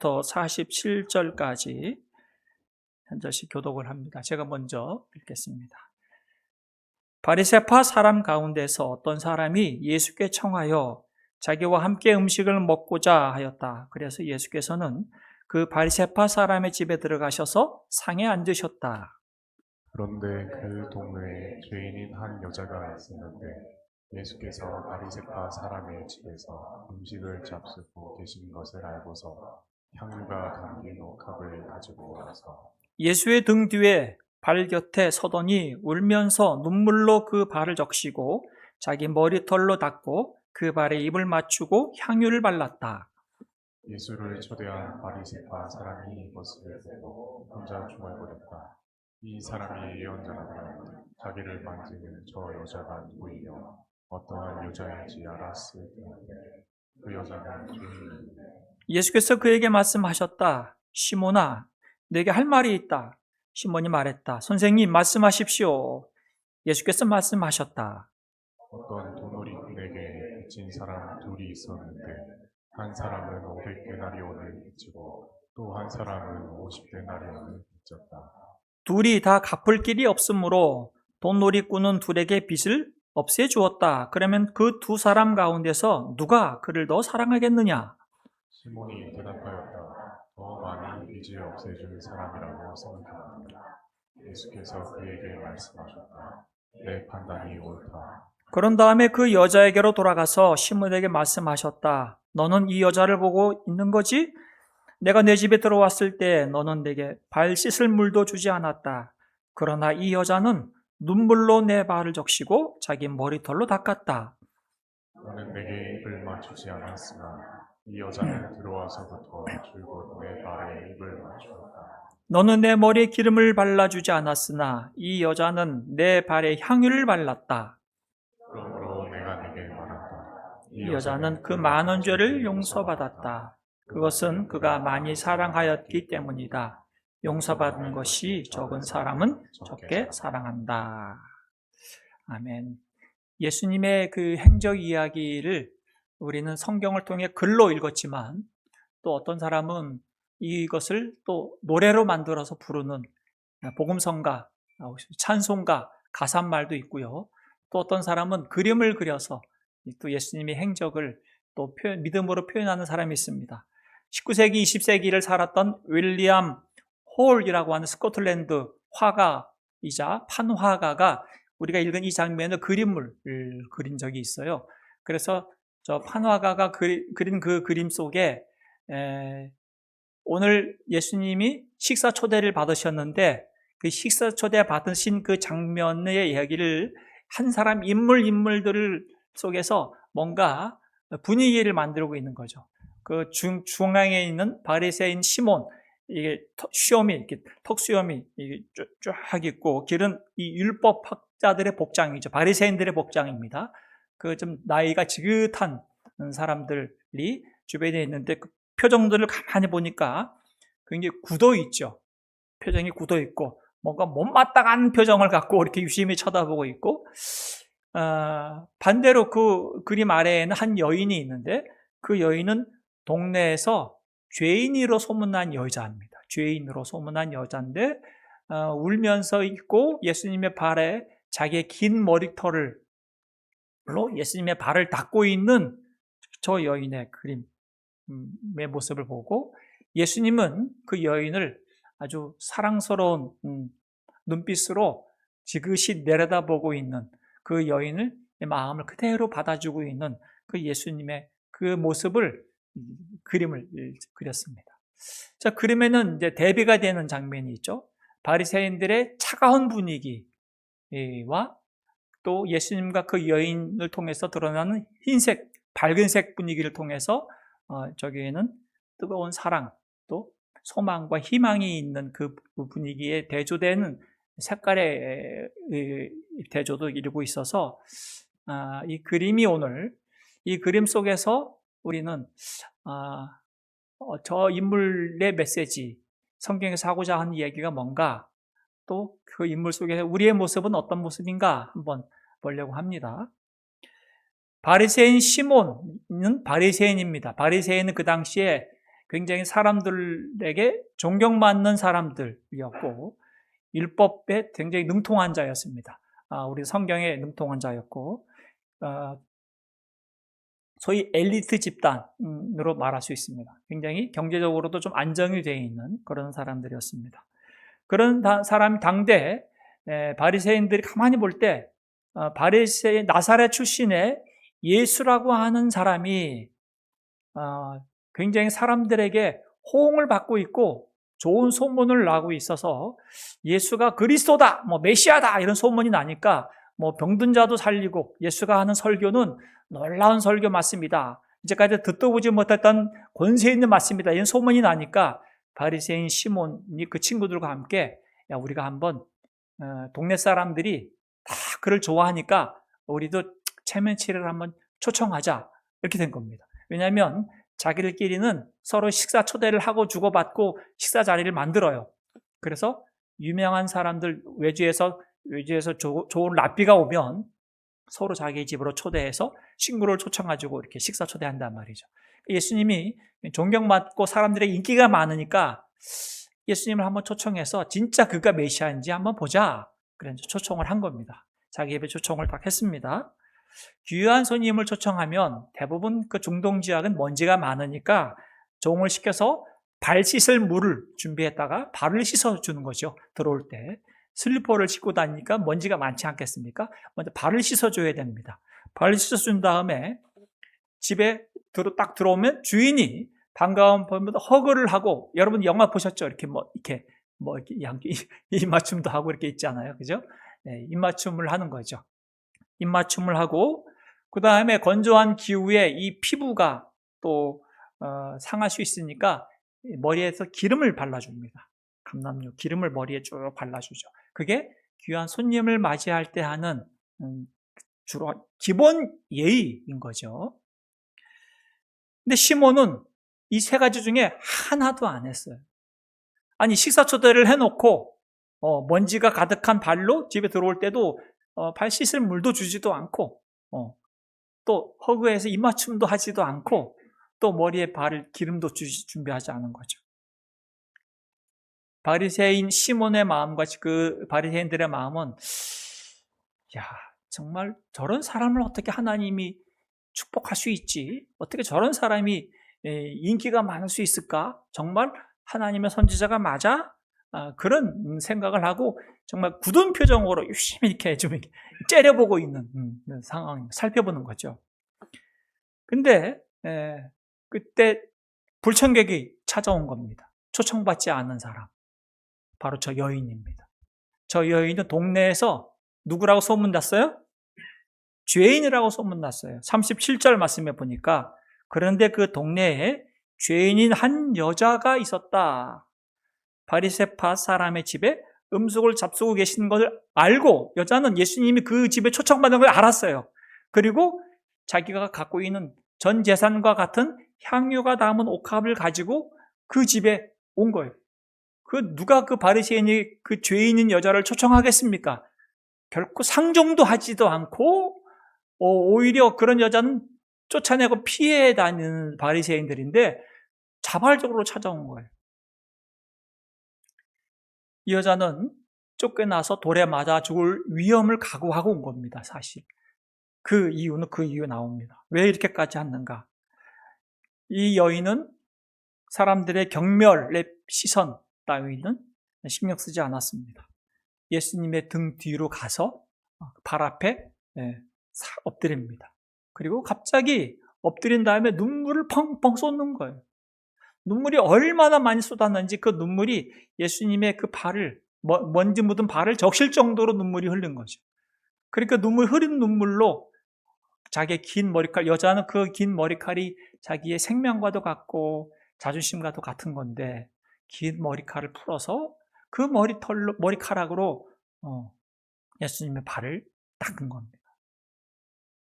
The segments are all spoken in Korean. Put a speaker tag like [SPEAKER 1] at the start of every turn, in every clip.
[SPEAKER 1] 42절부터 47절까지 한 절씩 교독을 합니다. 제가 먼저 읽겠습니다. 바리새파 사람 가운데서 어떤 사람이 예수께 청하여 자기와 함께 음식을 먹고자 하였다. 그래서 예수께서는 그 바리새파 사람의 집에 들어가셔서 상에 앉으셨다.
[SPEAKER 2] 그런데 그 동네에 죄인인 한 여자가 있었는데 예수께서 바리새파 사람의 집에서 음식을 잡수고 계신 것을 알고서 향유가 담긴 옥합을 가지고 와서
[SPEAKER 1] 예수의 등 뒤에 발 곁에 서더니 울면서 눈물로 그 발을 적시고 자기 머리털로 닦고 그 발에 입을 맞추고 향유를 발랐다.
[SPEAKER 2] 예수를 초대한 바리새파 사람이 이것을 보고 혼자 중얼거렸다. 이 사람이 예언자라면 자기를 만지는 저 여자가 누구이며 어떠한 여자인지 알았을 텐데 그 여자는 죄인인데
[SPEAKER 1] 예수께서 그에게 말씀하셨다. 시몬아, 내게 할 말이 있다. 시몬이 말했다. 선생님, 말씀하십시오. 예수께서 말씀하셨다.
[SPEAKER 2] 어떤 돈놀이꾼에게 빚진 사람 둘이 있었는데 한 사람은 500데나리온을 빚지고 또 한 사람은 50데나리온을 빚졌다.
[SPEAKER 1] 둘이 다 갚을 길이 없으므로 돈놀이꾼은 둘에게 빚을 없애주었다. 그러면 그 두 사람 가운데서 누가 그를 더 사랑하겠느냐?
[SPEAKER 2] 시몬이 대답하였다. 더 많이 빚을 없애줄 사람이라고 생각합니다. 예수께서 그에게 말씀하셨다. 내 판단이 옳다.
[SPEAKER 1] 그런 다음에 그 여자에게로 돌아가서 시몬에게 말씀하셨다. 너는 이 여자를 보고 있는 거지? 내가 내 집에 들어왔을 때 너는 내게 발 씻을 물도 주지 않았다. 그러나 이 여자는 눈물로 내 발을 적시고 자기 머리털로 닦았다.
[SPEAKER 2] 너는 내게 입을 맞추지 않았으나 이 여자는 들어와서부터 줄곧 내 발에 입을 맞추었다.
[SPEAKER 1] 너는 내 머리에 기름을 발라주지 않았으나 이 여자는 내 발에 향유를 발랐다.
[SPEAKER 2] 그러므로 내가 네게 말한다.
[SPEAKER 1] 이 여자는 그 많은 죄를 용서받았다. 그것은 그가 많이 사랑하였기 때문이다. 용서받은 것이 적은 사람은 적게 사랑한다. 아멘. 예수님의 그 행적 이야기를 우리는 성경을 통해 글로 읽었지만 또 어떤 사람은 이것을 또 노래로 만들어서 부르는 복음성가, 찬송가, 가사말도 있고요. 또 어떤 사람은 그림을 그려서 또 예수님의 행적을 또 믿음으로 표현하는 사람이 있습니다. 19세기, 20세기를 살았던 윌리엄 홀이라고 하는 스코틀랜드 화가이자 판화가가 우리가 읽은 이 장면의 그림을 그린 적이 있어요. 그래서 저 판화가가 그린 그 그림 속에 오늘 예수님이 식사 초대를 받으셨는데 그 식사 초대 받으신 그 장면의 이야기를 한 사람 인물들 속에서 뭔가 분위기를 만들고 있는 거죠. 그 중앙에 있는 바리새인 시몬, 이게 수염이 이렇게 턱수염이 이게 쫙 있고 길은 이 율법학자들의 복장이죠. 바리새인들의 복장입니다. 그 좀 나이가 지긋한 사람들이 주변에 있는데 그 표정들을 가만히 보니까 굉장히 굳어 있죠. 표정이 굳어 있고 뭔가 못마땅한 표정을 갖고 이렇게 유심히 쳐다보고 있고 반대로 그 그림 아래에는 한 여인이 있는데 그 여인은 동네에서 죄인으로 소문난 여자입니다. 죄인으로 소문난 여자인데 울면서 있고 예수님의 발에 자기의 긴 머리털로 예수님의 발을 닦고 있는 저 여인의 그림의 모습을 보고 예수님은 그 여인을 아주 사랑스러운 눈빛으로 지그시 내려다보고 있는 그 여인을 마음을 그대로 받아주고 있는 그 예수님의 그 모습을 그림을 그렸습니다. 자, 그림에는 이제 대비가 되는 장면이 있죠. 바리새인들의 차가운 분위기와 또 예수님과 그 여인을 통해서 드러나는 흰색, 밝은색 분위기를 통해서 저기에는 뜨거운 사랑, 또 소망과 희망이 있는 그 분위기에 대조되는 색깔의 대조도 이루고 있어서 이 그림이 오늘 이 그림 속에서 우리는 저 인물의 메시지, 성경에서 하고자 하는 얘기가 뭔가 또 그 인물 속에서 우리의 모습은 어떤 모습인가 한번 보려고 합니다. 바리새인 시몬은 바리새인입니다. 바리새인은 그 당시에 굉장히 사람들에게 존경받는 사람들이었고 율법에 굉장히 능통한 자였습니다. 우리 성경에 능통한 자였고 소위 엘리트 집단으로 말할 수 있습니다. 굉장히 경제적으로도 좀 안정이 되어 있는 그런 사람들이었습니다. 그런 사람 당대 바리새인들이 가만히 볼 때 바리새인 나사렛 출신의 예수라고 하는 사람이 굉장히 사람들에게 호응을 받고 있고 좋은 소문을 나고 있어서 예수가 그리스도다, 메시아다 이런 소문이 나니까 병든 자도 살리고 예수가 하는 설교는 놀라운 설교 맞습니다. 이제까지 듣도 보지 못했던 권세 있는 말씀이다 이런 소문이 나니까 바리새인 시몬이 그 친구들과 함께 우리가 한번 동네 사람들이 다 그를 좋아하니까 우리도 체면치레를 한번 초청하자 이렇게 된 겁니다. 왜냐하면 자기들끼리는 서로 식사 초대를 하고 주고받고 식사 자리를 만들어요. 그래서 유명한 사람들 외지에서 좋은 랍비가 오면 서로 자기 집으로 초대해서 친구를 초청가지고 이렇게 식사 초대한단 말이죠. 예수님이 존경받고 사람들의 인기가 많으니까 예수님을 한번 초청해서 진짜 그가 메시아인지 한번 보자. 그래서 초청을 한 겁니다. 자기 집에 초청을 딱 했습니다. 귀한 손님을 초청하면 대부분 그 중동 지역은 먼지가 많으니까 종을 시켜서 발 씻을 물을 준비했다가 발을 씻어주는 거죠. 들어올 때. 슬리퍼를 신고 다니니까 먼지가 많지 않겠습니까? 먼저 발을 씻어줘야 됩니다. 발을 씻어준 다음에 집에 딱 들어오면 주인이 반가운 보면 허그를 하고, 여러분 영화 보셨죠? 이렇게 입맞춤도 하고 이렇게 있잖아요. 그죠? 네, 입맞춤을 하는 거죠. 입맞춤을 하고, 그 다음에 건조한 기후에 이 피부가 또 상할 수 있으니까 머리에서 기름을 발라줍니다. 감람유 기름을 머리에 쭉 발라주죠. 그게 귀한 손님을 맞이할 때 하는 주로 기본 예의인 거죠. 근데 시몬은 이 세 가지 중에 하나도 안 했어요. 아니 식사 초대를 해놓고 먼지가 가득한 발로 집에 들어올 때도 발 씻을 물도 주지도 않고 또 허그해서 입맞춤도 하지도 않고 또 머리에 기름도 준비하지 않은 거죠. 바리새인 시몬의 마음과 그 바리새인들의 마음은 정말 저런 사람을 어떻게 하나님이 축복할 수 있지? 어떻게 저런 사람이 인기가 많을 수 있을까? 정말 하나님의 선지자가 맞아? 그런 생각을 하고 정말 굳은 표정으로 열심히 이렇게 좀 째려보고 있는 상황, 살펴보는 거죠. 근데 그때 불청객이 찾아온 겁니다. 초청받지 않은 사람. 바로 저 여인입니다. 저 여인은 동네에서 누구라고 소문났어요? 죄인이라고 소문났어요. 37절 말씀에 보니까 그런데 그 동네에 죄인인 한 여자가 있었다. 바리새파 사람의 집에 음식을 잡수고 계신 것을 알고 여자는 예수님이 그 집에 초청받은 걸 알았어요. 그리고 자기가 갖고 있는 전 재산과 같은 향유가 담은 옥합을 가지고 그 집에 온 거예요. 누가 그 바리새인이 그 죄인인 여자를 초청하겠습니까? 결코 상종도 하지도 않고 오히려 그런 여자는 쫓아내고 피해 다니는 바리새인들인데 자발적으로 찾아온 거예요. 이 여자는 쫓겨나서 돌에 맞아 죽을 위험을 각오하고 온 겁니다. 사실 그 이유 나옵니다. 왜 이렇게까지 했는가? 이 여인은 사람들의 경멸의 시선 따위는 신경 쓰지 않았습니다. 예수님의 등 뒤로 가서 발 앞에 엎드립니다. 그리고 갑자기 엎드린 다음에 눈물을 펑펑 쏟는 거예요. 눈물이 얼마나 많이 쏟았는지 그 눈물이 예수님의 그 발을, 먼지 묻은 발을 적실 정도로 눈물이 흐른 거죠. 그러니까 흐른 눈물로 자기의 긴 머리칼, 여자는 그 긴 머리칼이 자기의 생명과도 같고 자존심과도 같은 건데 긴 머리칼을 풀어서 그 머리카락으로 예수님의 발을 닦은 겁니다.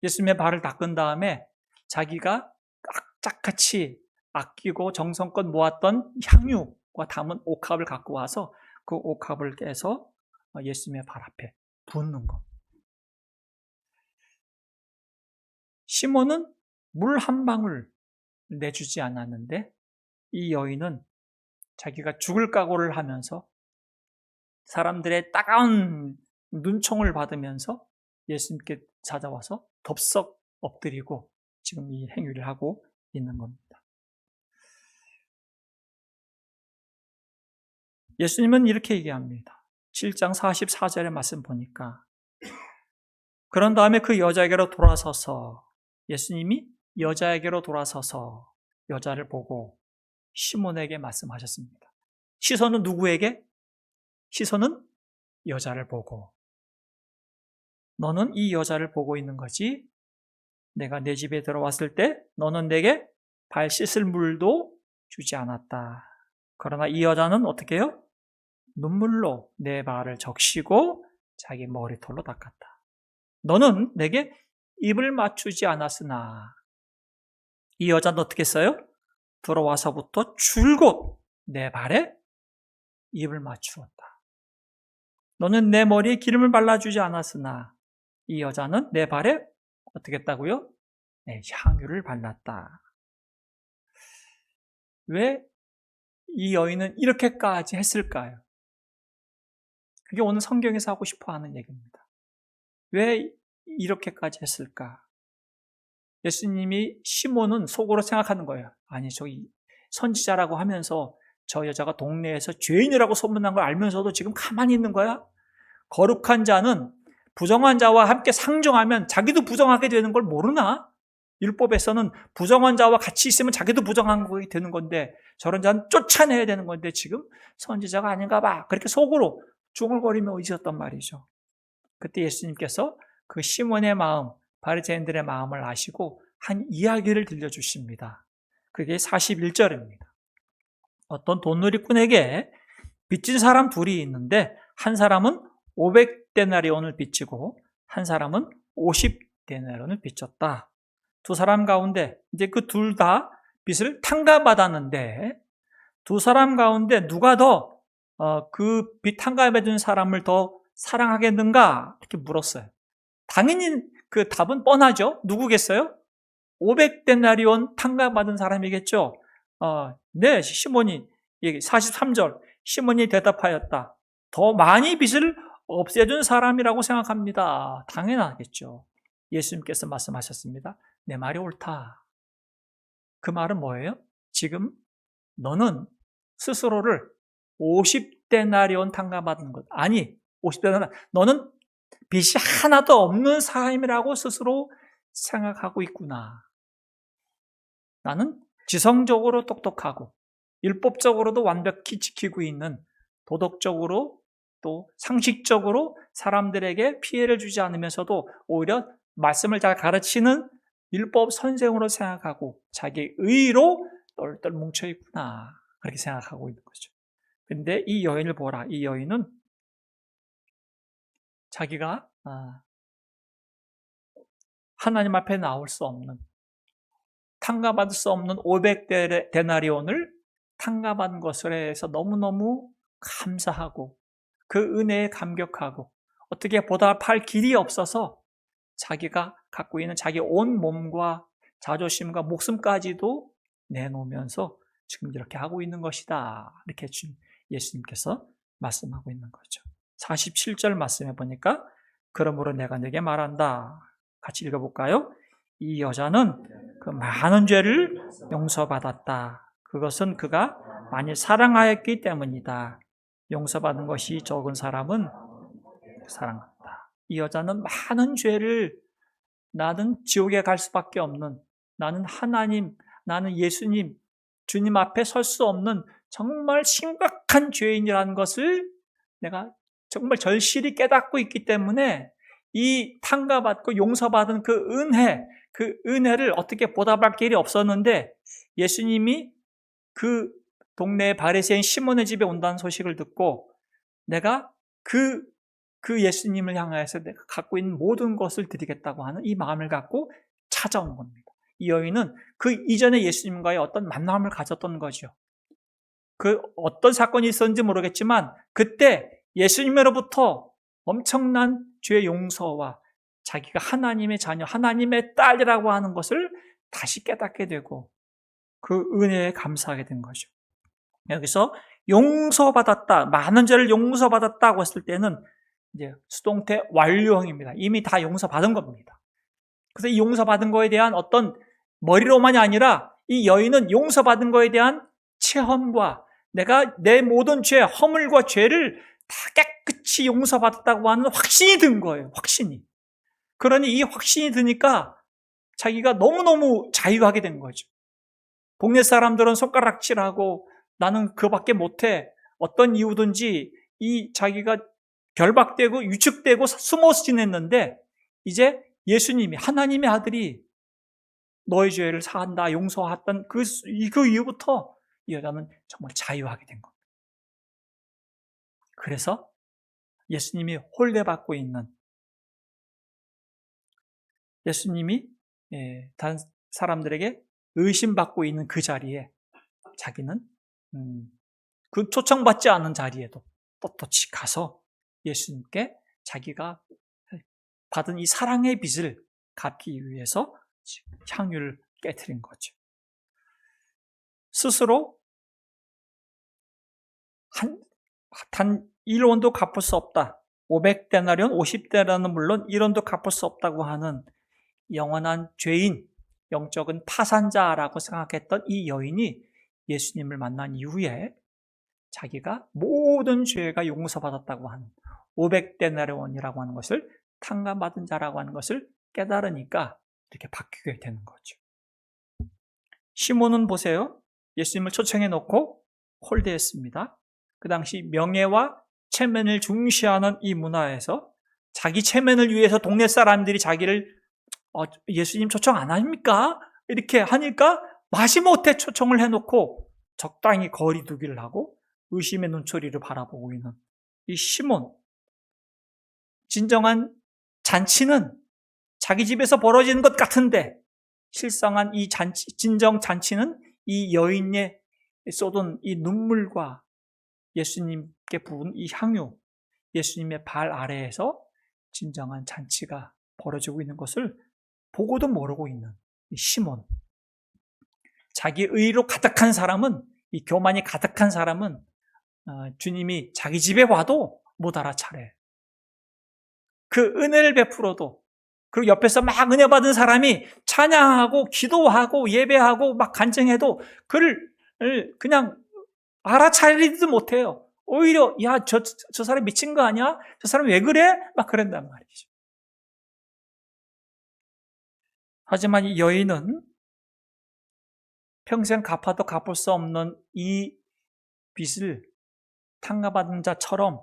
[SPEAKER 1] 예수님의 발을 닦은 다음에 자기가 악착같이 아끼고 정성껏 모았던 향유와 담은 옥합을 갖고 와서 그 옥합을 깨서 예수님의 발 앞에 붓는 겁니다. 시몬은 물 한 방울 내주지 않았는데 이 여인은 자기가 죽을 각오를 하면서 사람들의 따가운 눈총을 받으면서 예수님께 찾아와서 덥석 엎드리고 지금 이 행위를 하고 있는 겁니다. 예수님은 이렇게 얘기합니다. 7장 44절의 말씀 보니까 그런 다음에 그 여자에게로 돌아서서 예수님이 여자에게로 돌아서서 여자를 보고 시몬에게 말씀하셨습니다. 시선은 누구에게? 시선은 여자를 보고 너는 이 여자를 보고 있는 거지 내가 내 집에 들어왔을 때 너는 내게 발 씻을 물도 주지 않았다. 그러나 이 여자는 어떻게 해요? 눈물로 내 발을 적시고 자기 머리털로 닦았다. 너는 내게 입을 맞추지 않았으나 이 여자는 어떻게 했어요? 들어와서부터 줄곧 내 발에 입을 맞추었다. 너는 내 머리에 기름을 발라주지 않았으나 이 여자는 내 발에 어떻게 했다고요? 네, 향유를 발랐다. 왜 이 여인은 이렇게까지 했을까요? 그게 오늘 성경에서 하고 싶어 하는 얘기입니다. 왜 이렇게까지 했을까? 예수님이 시몬은 속으로 생각하는 거예요. 아니, 저기 선지자라고 하면서 저 여자가 동네에서 죄인이라고 소문난 걸 알면서도 지금 가만히 있는 거야? 거룩한 자는 부정한 자와 함께 상종하면 자기도 부정하게 되는 걸 모르나? 율법에서는 부정한 자와 같이 있으면 자기도 부정한 거 되는 건데 저런 자는 쫓아내야 되는 건데 지금 선지자가 아닌가 봐. 그렇게 속으로 중얼거리며 있었단 말이죠. 그때 예수님께서 그 시몬의 마음, 바리새인들의 마음을 아시고 한 이야기를 들려주십니다. 그게 41절입니다. 어떤 돈누리꾼에게 빚진 사람 둘이 있는데 한 사람은 500데나리온을 빚지고 한 사람은 50데나리온을 빚졌다. 두 사람 가운데 이제 그 둘 다 빚을 탕감받았는데 두 사람 가운데 누가 더 그 빚 탕감해준 사람을 더 사랑하겠는가? 이렇게 물었어요. 당연히 그 답은 뻔하죠. 누구겠어요? 500데나리온 탕감받은 사람이겠죠. 네, 시몬이 43절 시몬이 대답하였다. 더 많이 빚을 없애준 사람이라고 생각합니다. 당연하겠죠. 예수님께서 말씀하셨습니다. 내 말이 옳다. 그 말은 뭐예요? 지금 너는 스스로를 50데나리온 탕감받은 것. 아니, 50데나리온. 너는 빚이 하나도 없는 사람이라고 스스로 생각하고 있구나. 나는 지성적으로 똑똑하고 율법적으로도 완벽히 지키고 있는 도덕적으로 또 상식적으로 사람들에게 피해를 주지 않으면서도 오히려 말씀을 잘 가르치는 율법 선생으로 생각하고 자기 의로 똘똘 뭉쳐있구나. 그렇게 생각하고 있는 거죠. 근데 이 여인을 보라. 이 여인은 자기가 하나님 앞에 나올 수 없는 탕감받을 수 없는 500데나리온을 탕감받은 것에 대해서 너무너무 감사하고 그 은혜에 감격하고 어떻게 보답할 길이 없어서 자기가 갖고 있는 자기 온 몸과 자존심과 목숨까지도 내놓으면서 지금 이렇게 하고 있는 것이다. 이렇게 예수님께서 말씀하고 있는 거죠. 47절 말씀해 보니까 그러므로 내가 네게 말한다. 같이 읽어볼까요? 이 여자는 그 많은 죄를 용서받았다. 그것은 그가 많이 사랑하였기 때문이다. 용서받은 것이 적은 사람은 사랑한다. 이 여자는 많은 죄를 나는 지옥에 갈 수밖에 없는 나는 하나님, 나는 예수님, 주님 앞에 설 수 없는 정말 심각한 죄인이라는 것을 내가 정말 절실히 깨닫고 있기 때문에 이 탕감받고 용서받은 그 은혜를 어떻게 보답할 길이 없었는데 예수님이 그 동네 바리새인 시몬의 집에 온다는 소식을 듣고 내가 그 예수님을 향하여서 내가 갖고 있는 모든 것을 드리겠다고 하는 이 마음을 갖고 찾아온 겁니다. 이 여인은 그 이전에 예수님과의 어떤 만남을 가졌던 거죠. 그 어떤 사건이 있었는지 모르겠지만 그때 예수님으로부터 엄청난 죄 용서와 자기가 하나님의 자녀, 하나님의 딸이라고 하는 것을 다시 깨닫게 되고 그 은혜에 감사하게 된 거죠. 여기서 용서받았다, 많은 죄를 용서받았다고 했을 때는 이제 수동태 완료형입니다. 이미 다 용서받은 겁니다. 그래서 이 용서받은 거에 대한 어떤 머리로만이 아니라 이 여인은 용서받은 거에 대한 체험과 내가 내 모든 죄, 허물과 죄를 다 깨끗이 용서받았다고 하는 확신이 든 거예요. 확신이. 그러니 이 확신이 드니까 자기가 너무너무 자유하게 된 거죠. 동네 사람들은 손가락질하고 나는 그밖에 못해. 어떤 이유든지 이 자기가 결박되고 유축되고 숨어서 지냈는데 이제 예수님이, 하나님의 아들이 너의 죄를 사한다, 용서했던 그 이후부터 이 여자는 정말 자유하게 된 겁니다. 그래서 예수님이 홀대받고 있는, 예수님이 다른 사람들에게 의심받고 있는 그 자리에 자기는 그 초청받지 않은 자리에도 떳떳이 가서 예수님께 자기가 받은 이 사랑의 빚을 갚기 위해서 향유를 깨트린 거죠. 스스로 단 1원도 갚을 수 없다. 500데나리온, 50데나리온은 물론 1원도 갚을 수 없다고 하는 영원한 죄인, 영적인 파산자라고 생각했던 이 여인이 예수님을 만난 이후에 자기가 모든 죄가 용서받았다고 하는 500데나리온이라고 하는 것을, 탕감받은 자라고 하는 것을 깨달으니까 이렇게 바뀌게 되는 거죠. 시몬은 보세요. 예수님을 초청해 놓고 홀대했습니다. 그 당시 명예와 체면을 중시하는 이 문화에서 자기 체면을 위해서 동네 사람들이 자기를 예수님 초청 안 합니까? 이렇게 하니까 마지못해 초청을 해놓고 적당히 거리 두기를 하고 의심의 눈초리를 바라보고 있는 이 시몬. 진정한 잔치는 자기 집에서 벌어지는 것 같은데 실상한 이 잔치, 진정 잔치는 이 여인의 쏟은 이 눈물과 예수님께 부은 이 향유, 예수님의 발 아래에서 진정한 잔치가 벌어지고 있는 것을 보고도 모르고 있는 이 시몬. 자기 의로 가득한 사람은, 이 교만이 가득한 사람은 주님이 자기 집에 와도 못 알아차려요. 그 은혜를 베풀어도, 그리고 옆에서 막 은혜 받은 사람이 찬양하고 기도하고 예배하고 막 간증해도 그를 그냥 알아차리지도 못해요. 오히려 야, 저 사람 미친 거 아니야? 저 사람 왜 그래? 막 그런단 말이죠. 하지만 이 여인은 평생 갚아도 갚을 수 없는 이 빚을 탕감받은 자처럼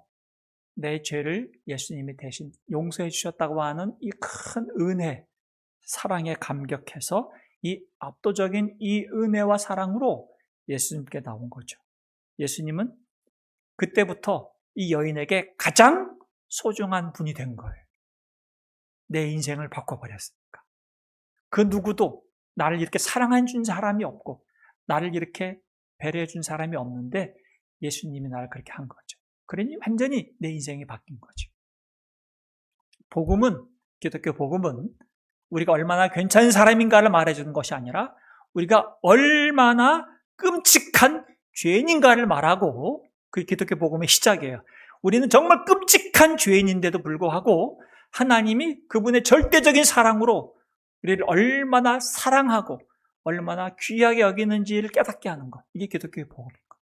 [SPEAKER 1] 내 죄를 예수님이 대신 용서해 주셨다고 하는 이 큰 은혜, 사랑에 감격해서 이 압도적인 이 은혜와 사랑으로 예수님께 나온 거죠. 예수님은 그때부터 이 여인에게 가장 소중한 분이 된 거예요. 내 인생을 바꿔버렸으니까. 그 누구도 나를 이렇게 사랑해 준 사람이 없고 나를 이렇게 배려해 준 사람이 없는데 예수님이 나를 그렇게 한 거죠. 그러니 완전히 내 인생이 바뀐 거죠. 복음은, 기독교 복음은 우리가 얼마나 괜찮은 사람인가를 말해주는 것이 아니라 우리가 얼마나 끔찍한 죄인인가를 말하고, 그게 기독교 복음의 시작이에요. 우리는 정말 끔찍한 죄인인데도 불구하고 하나님이 그분의 절대적인 사랑으로 우리를 얼마나 사랑하고 얼마나 귀하게 여기는지를 깨닫게 하는 것. 이게 기독교의 복음인 것.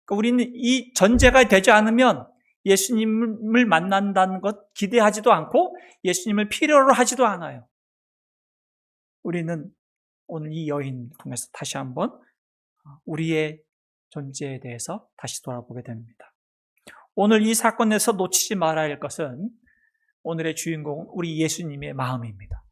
[SPEAKER 1] 그러니까 우리는 이 전제가 되지 않으면 예수님을 만난다는 것 기대하지도 않고 예수님을 필요로 하지도 않아요. 우리는 오늘 이 여인을 통해서 다시 한번 우리의 존재에 대해서 다시 돌아보게 됩니다. 오늘 이 사건에서 놓치지 말아야 할 것은 오늘의 주인공은 우리 예수님의 마음입니다.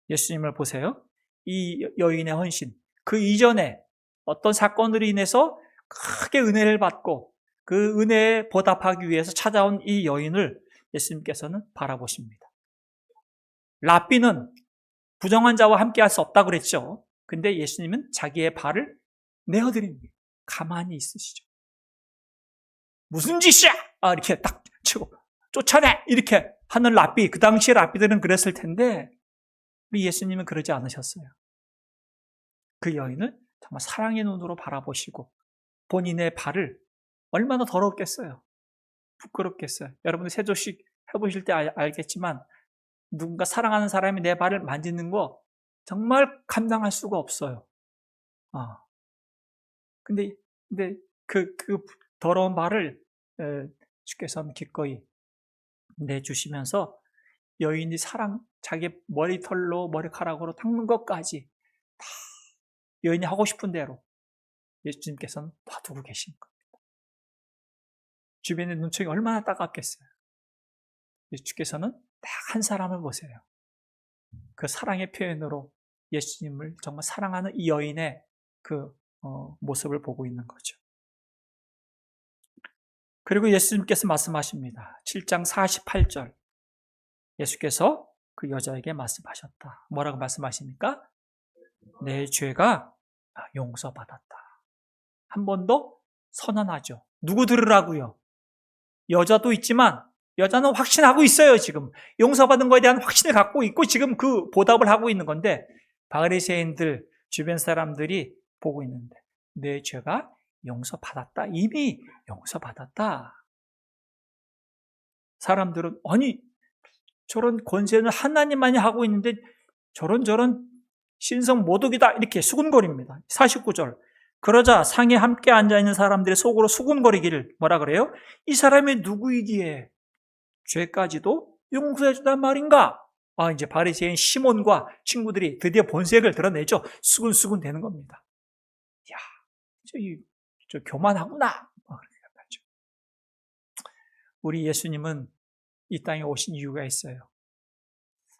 [SPEAKER 1] 예수님을 보세요. 이 여인의 헌신, 그 이전에 어떤 사건으로 인해서 크게 은혜를 받고 그 은혜에 보답하기 위해서 찾아온 이 여인을 예수님께서는 바라보십니다. 랍비는 부정한 자와 함께 할 수 없다고 그랬죠. 근데 예수님은 자기의 발을 내어드립니다. 가만히 있으시죠. 무슨 짓이야? 이렇게 딱 치고 쫓아내! 이렇게 하는 랍비, 그 당시에 랍비들은 그랬을 텐데 우리 예수님은 그러지 않으셨어요. 그 여인을 정말 사랑의 눈으로 바라보시고 본인의 발을 얼마나 더럽겠어요. 부끄럽겠어요. 여러분들 세조식 해보실 때 알겠지만 누군가 사랑하는 사람이 내 발을 만지는 거 정말 감당할 수가 없어요. 근데 그 더러운 발을 주께서는 기꺼이 내주시면서 여인이 자기 머리털로 머리카락으로 닦는 것까지 다 여인이 하고 싶은 대로 예수님께서는 놔두고 계신 겁니다. 주변의 눈총이 얼마나 따갑겠어요. 주께서는 딱 한 사람을 보세요. 그 사랑의 표현으로 예수님을 정말 사랑하는 이 여인의 그 모습을 보고 있는 거죠. 그리고 예수님께서 말씀하십니다. 7장 48절. 예수께서 그 여자에게 말씀하셨다. 뭐라고 말씀하십니까? 내 죄가 용서받았다. 한 번 더 선언하죠. 누구 들으라고요? 여자도 있지만 여자는 확신하고 있어요. 지금 용서받은 것에 대한 확신을 갖고 있고 지금 그 보답을 하고 있는 건데 바리새인들 주변 사람들이 보고 있는데 내 죄가 용서받았다. 이미 용서받았다. 사람들은 아니 저런 권세는 하나님만이 하고 있는데 저런 신성 모독이다 이렇게 수군거립니다. 49절. 그러자 상에 함께 앉아있는 사람들의 속으로 수군거리기를 뭐라 그래요? 이 사람이 누구이기에 죄까지도 용서해준단 말인가? 이제 바리새인 시몬과 친구들이 드디어 본색을 드러내죠. 수군수군 되는 겁니다. 이야, 저 교만하구나. 그렇게 생각하죠. 우리 예수님은 이 땅에 오신 이유가 있어요.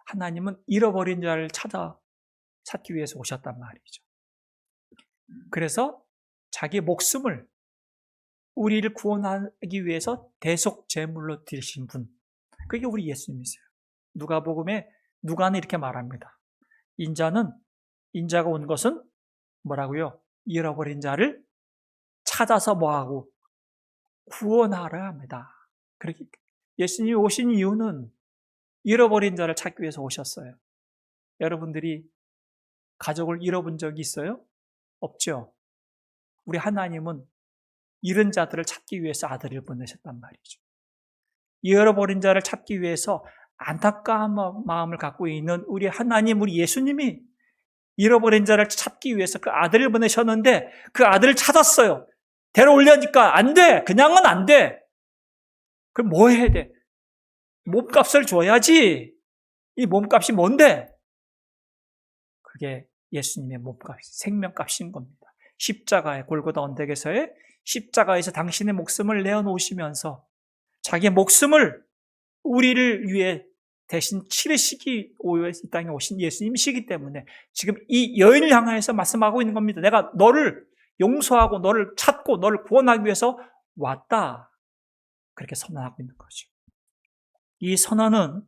[SPEAKER 1] 하나님은 잃어버린 자를 찾기 위해서 오셨단 말이죠. 그래서 자기 목숨을 우리를 구원하기 위해서 대속 제물로 드리신 분, 그게 우리 예수님이세요. 누가복음에 누가는 이렇게 말합니다. 인자가 온 것은 뭐라고요? 잃어버린 자를 찾아서 뭐하고 구원하려 합니다. 그렇게 예수님이 오신 이유는 잃어버린 자를 찾기 위해서 오셨어요. 여러분들이 가족을 잃어본 적이 있어요? 없죠. 우리 하나님은 잃은 자들을 찾기 위해서 아들을 보내셨단 말이죠. 잃어버린 자를 찾기 위해서 안타까운 마음을 갖고 있는 우리 하나님, 우리 예수님이 잃어버린 자를 찾기 위해서 그 아들을 보내셨는데 그 아들을 찾았어요. 데려오려니까 안 돼. 그냥은 안 돼. 그럼 뭐 해야 돼? 몸값을 줘야지. 이 몸값이 뭔데? 그게 예수님의 몸값, 생명값인 겁니다. 십자가의 골고다 언덕에서의 십자가에서 당신의 목숨을 내어놓으시면서 자기의 목숨을 우리를 위해 대신 치르시기 위해 이 땅에 오신 예수님이시기 때문에 지금 이 여인을 향해서 말씀하고 있는 겁니다. 내가 너를 용서하고 너를 찾고 너를 구원하기 위해서 왔다. 그렇게 선언하고 있는 거죠. 이 선언은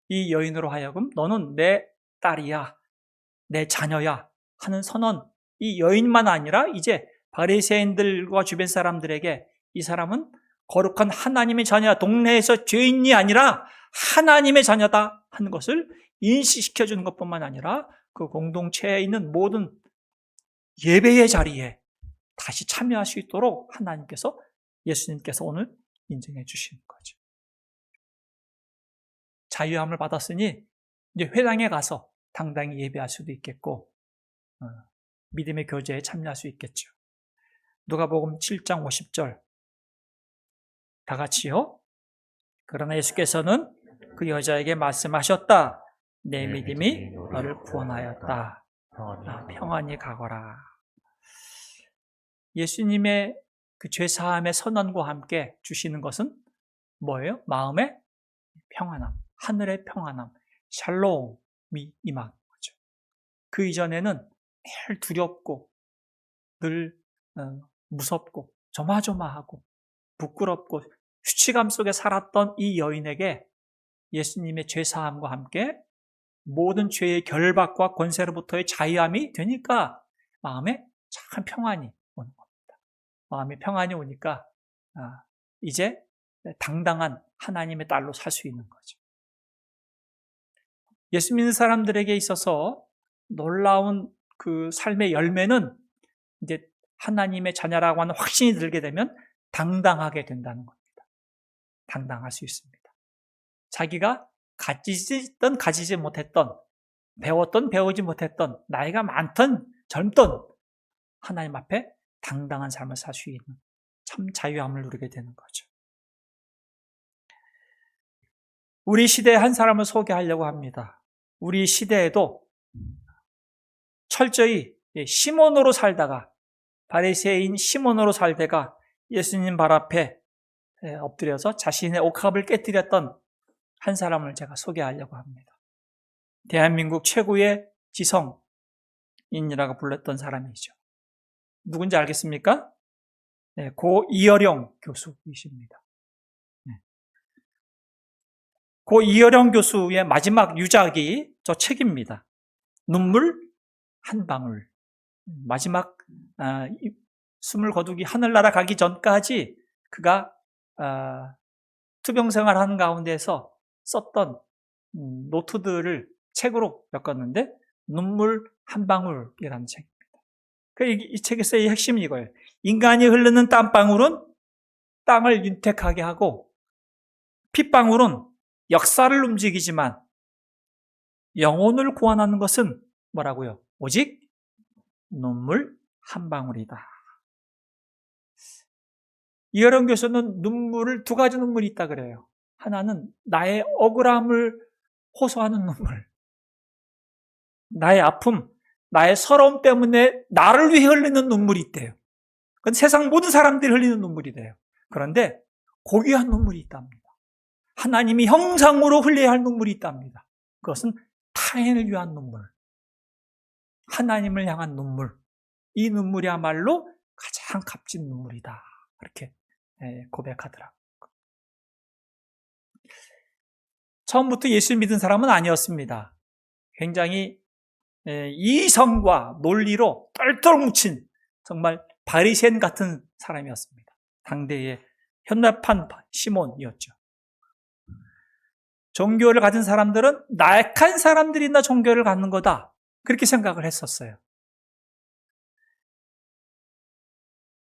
[SPEAKER 1] 이 여인으로 하여금 너는 내 딸이야, 내 자녀야 하는 선언, 이 여인만 아니라 이제 바리새인들과 주변 사람들에게 이 사람은 거룩한 하나님의 자녀야, 동네에서 죄인이 아니라 하나님의 자녀다 하는 것을 인식시켜주는 것뿐만 아니라 그 공동체에 있는 모든 예배의 자리에 다시 참여할 수 있도록 예수님께서 오늘 인정해 주시는 거죠. 자유함을 받았으니 이제 회당에 가서 당당히 예배할 수도 있겠고 믿음의 교제에 참여할 수 있겠죠. 누가복음 7장 50절 다 같이요. 그러나 예수께서는 그 여자에게 말씀하셨다. 내 믿음이 너를 구원하였다. 평안히 가거라. 예수님의 그 죄사함의 선언과 함께 주시는 것은 뭐예요? 마음의 평안함, 하늘의 평안함, 샬롬이 임한 거죠. 그 이전에는 늘 두렵고 늘 무섭고 조마조마하고 부끄럽고 수치감 속에 살았던 이 여인에게 예수님의 죄사함과 함께 모든 죄의 결박과 권세로부터의 자유함이 되니까 마음에 참 평안이 오는 겁니다. 마음에 평안이 오니까 이제 당당한 하나님의 딸로 살 수 있는 거죠. 예수 믿는 사람들에게 있어서 놀라운 그 삶의 열매는 이제 하나님의 자녀라고 하는 확신이 들게 되면 당당하게 된다는 겁니다. 당당할 수 있습니다. 자기가 가지던 가지지 못했던, 배웠던 배우지 못했던, 나이가 많던 젊던 하나님 앞에 당당한 삶을 살 수 있는 참 자유함을 누리게 되는 거죠. 우리 시대의 한 사람을 소개하려고 합니다. 우리 시대에도 철저히 시몬으로 살다가, 바리새인 시몬으로 살다가 예수님 발 앞에 엎드려서 자신의 옥합을 깨뜨렸던 한 사람을 제가 소개하려고 합니다. 대한민국 최고의 지성인이라고 불렀던 사람이죠. 누군지 알겠습니까? 네, 고 이어령 교수이십니다. 네. 고 이어령 교수의 마지막 유작이 저 책입니다. 눈물 한 방울. 마지막 숨을 거두기 하늘나라 가기 전까지 그가 투병생활 하는 가운데서 썼던 노트들을 책으로 엮었는데 눈물 한 방울이라는 책입니다. 이 책에서의 핵심이 이거예요. 인간이 흐르는 땀방울은 땅을 윤택하게 하고 핏방울은 역사를 움직이지만 영혼을 구원하는 것은 뭐라고요? 오직 눈물 한 방울이다. 이어령 교수는 눈물을 두 가지 눈물이 있다 그래요. 하나는 나의 억울함을 호소하는 눈물, 나의 아픔, 나의 서러움 때문에 나를 위해 흘리는 눈물이 있대요. 그건 세상 모든 사람들이 흘리는 눈물이래요. 그런데 고귀한 눈물이 있답니다. 하나님이 형상으로 흘려야 할 눈물이 있답니다. 그것은 타인을 위한 눈물, 하나님을 향한 눈물, 이 눈물이야말로 가장 값진 눈물이다. 그렇게 고백하더라고요. 처음부터 예수를 믿은 사람은 아니었습니다. 굉장히 이성과 논리로 똘똘 뭉친 정말 바리새인 같은 사람이었습니다. 당대의 현납한 시몬이었죠. 종교를 가진 사람들은 나약한 사람들이나 종교를 갖는 거다. 그렇게 생각을 했었어요.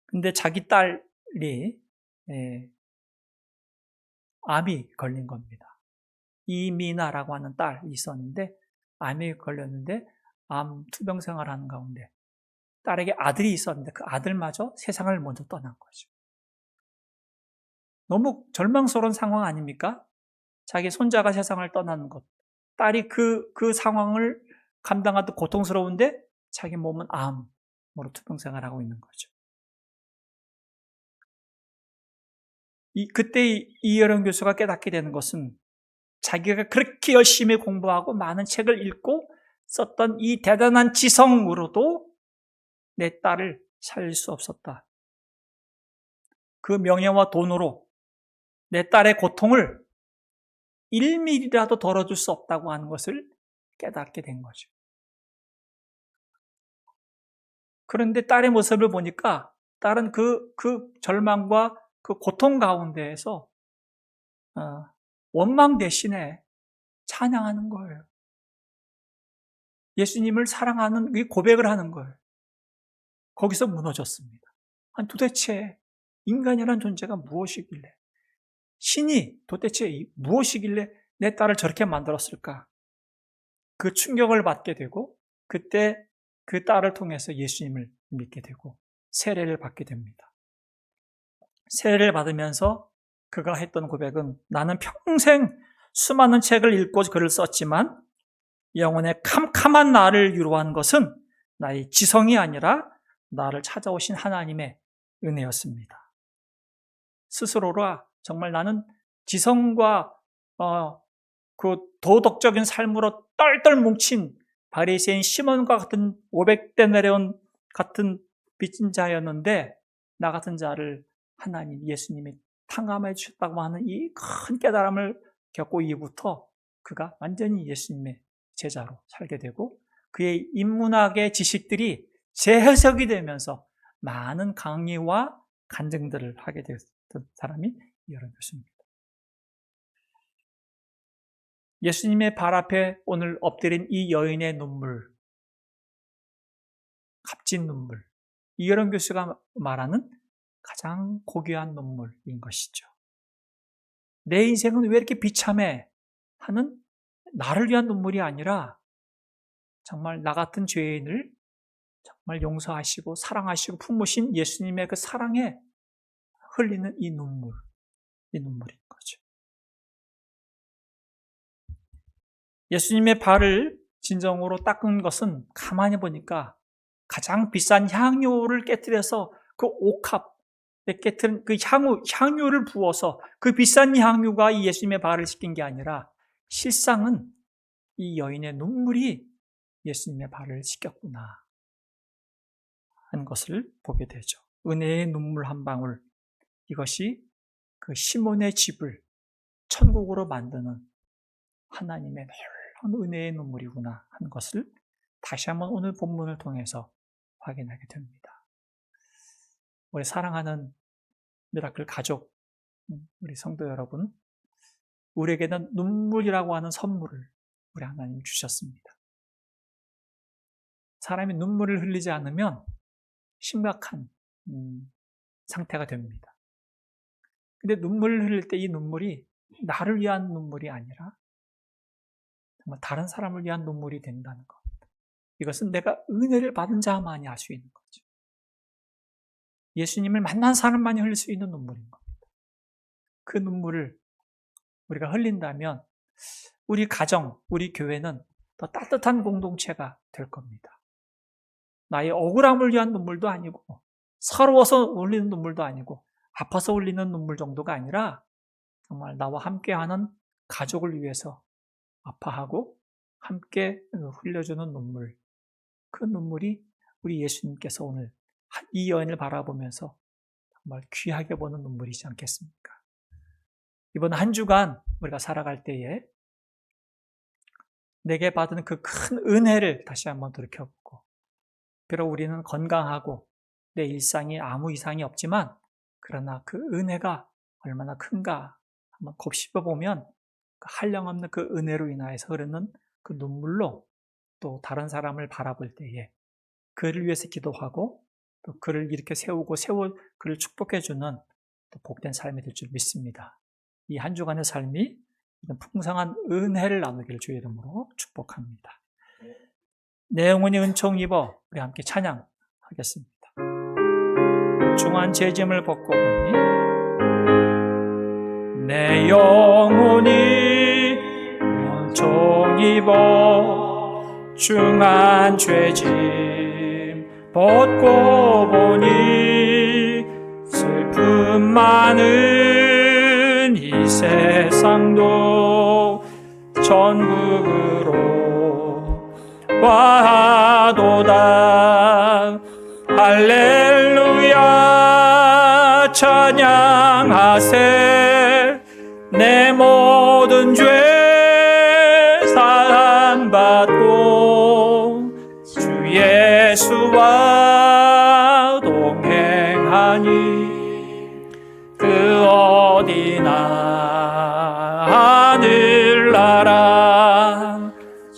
[SPEAKER 1] 근데 자기 딸이 암이 걸린 겁니다. 이미나라고 하는 딸이 있었는데 암이 걸렸는데 암 투병 생활하는 가운데 딸에게 아들이 있었는데 그 아들마저 세상을 먼저 떠난 거죠. 너무 절망스러운 상황 아닙니까? 자기 손자가 세상을 떠나는 것. 딸이 그 상황을 감당하듯 고통스러운데 자기 몸은 암으로 투병 생활하고 있는 거죠. 그때 이여령 교수가 깨닫게 되는 것은 자기가 그렇게 열심히 공부하고 많은 책을 읽고 썼던 이 대단한 지성으로도 내 딸을 살릴 수 없었다. 그 명예와 돈으로 내 딸의 고통을 1mm라도 덜어줄 수 없다고 하는 것을 깨닫게 된 거죠. 그런데 딸의 모습을 보니까 딸은 그 절망과 그 고통 가운데에서 원망 대신에 찬양하는 거예요. 예수님을 사랑하는 고백을 하는 거예요. 거기서 무너졌습니다. 아니, 도대체 인간이라는 존재가 무엇이길래, 신이 도대체 무엇이길래 내 딸을 저렇게 만들었을까? 그 충격을 받게 되고 그때 그 딸을 통해서 예수님을 믿게 되고 세례를 받게 됩니다. 세례를 받으면서 그가 했던 고백은 나는 평생 수많은 책을 읽고 글을 썼지만 영혼의 캄캄한 나를 위로한 것은 나의 지성이 아니라 나를 찾아오신 하나님의 은혜였습니다. 스스로라 정말 나는 지성과 그 도덕적인 삶으로 똘똘 뭉친 바리새인 시몬과 같은 500대 내려온 같은 빚진 자였는데 나 같은 자를 하나님 예수님이 탕감해 주셨다고 하는 이 큰 깨달음을 겪고 이후부터 그가 완전히 예수님의 제자로 살게 되고 그의 인문학의 지식들이 재해석이 되면서 많은 강의와 간증들을 하게 됐던 사람이 이어령 교수입니다. 예수님의 발 앞에 오늘 엎드린 이 여인의 눈물, 값진 눈물, 이런 교수가 말하는 가장 고귀한 눈물인 것이죠. 내 인생은 왜 이렇게 비참해? 하는 나를 위한 눈물이 아니라 정말 나 같은 죄인을 정말 용서하시고 사랑하시고 품으신 예수님의 그 사랑에 흘리는 이 눈물인 거죠. 예수님의 발을 진정으로 닦은 것은 가만히 보니까 가장 비싼 향유를 깨뜨려서 그 옥합에 깨뜨린 그 향유를 부어서 그 비싼 향유가 이 예수님의 발을 씻긴 게 아니라 실상은 이 여인의 눈물이 예수님의 발을 씻겼구나 하는 것을 보게 되죠. 은혜의 눈물 한 방울, 이것이 그 시몬의 집을 천국으로 만드는 하나님의 놀라운 은혜의 눈물이구나 하는 것을 다시 한번 오늘 본문을 통해서 확인하게 됩니다. 우리 사랑하는 미라클 가족, 우리 성도 여러분, 우리에게는 눈물이라고 하는 선물을 우리 하나님 주셨습니다. 사람이 눈물을 흘리지 않으면 심각한 상태가 됩니다. 근데 눈물을 흘릴 때 이 눈물이 나를 위한 눈물이 아니라 정말 다른 사람을 위한 눈물이 된다는 것. 이것은 내가 은혜를 받은 자만이 알 수 있는 거죠. 예수님을 만난 사람만이 흘릴 수 있는 눈물인 겁니다. 그 눈물을 우리가 흘린다면 우리 가정, 우리 교회는 더 따뜻한 공동체가 될 겁니다. 나의 억울함을 위한 눈물도 아니고 서러워서 흘리는 눈물도 아니고 아파서 흘리는 눈물 정도가 아니라 정말 나와 함께하는 가족을 위해서 아파하고 함께 흘려주는 눈물, 그 눈물이 우리 예수님께서 오늘 이 여인을 바라보면서 정말 귀하게 보는 눈물이지 않겠습니까? 이번 한 주간 우리가 살아갈 때에 내게 받은 그 큰 은혜를 다시 한번 돌이켜보고, 비록 우리는 건강하고 내 일상에 아무 이상이 없지만 그러나 그 은혜가 얼마나 큰가 한번 곱씹어보면 그 한량없는 그 은혜로 인하여서 흐르는 그 눈물로 또 다른 사람을 바라볼 때에 그를 위해서 기도하고 또 그를 이렇게 세우고 그를 축복해주는 또 복된 삶이 될 줄 믿습니다. 이 한 주간의 삶이 풍성한 은혜를 나누기를 주의 이름으로 축복합니다. 내 영혼이 은총 입어 우리 함께 찬양하겠습니다. 중한 죄짐을 벗고 보니 내 영혼이 은총 입어 중한 죄짐 벗고 보니 슬픔 많은 이 세상도 천국으로 와도다. 할렐루야 찬양하세. 내 모든 죄 사함받고 주 예수와 동행하니 그 어디나 하늘나라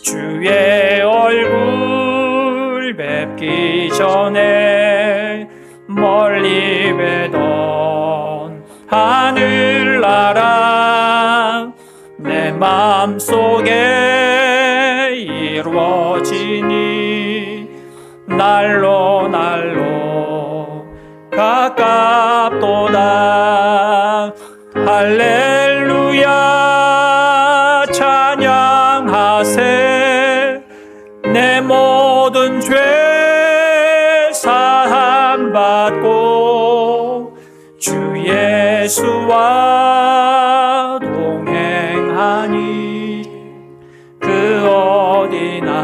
[SPEAKER 1] 주의 얼굴 뵙기 전에 멀리 뵈던 하늘나라 내 맘속에 이루어지니 날로 가깝도다. 할렐루야 찬양하세. 내 모든 죄 사함받고 주 예수와 동행하니 그 어디나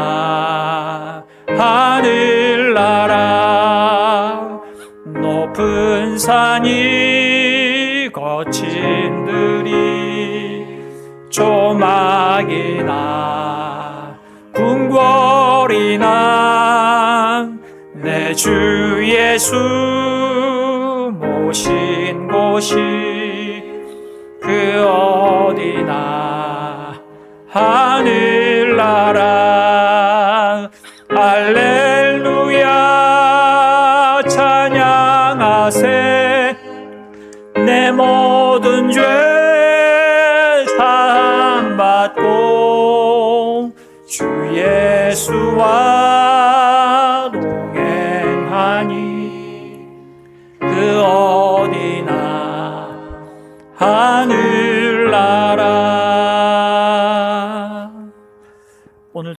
[SPEAKER 1] 하늘나라 높은 산이 거친 들이 조막이나 궁궐이나 내 주 예수 모신 곳이 그 어디나 하늘나라. 할렐루야 내 모든 죄 사함받고 주 예수와 동행하니 그 어디나 하늘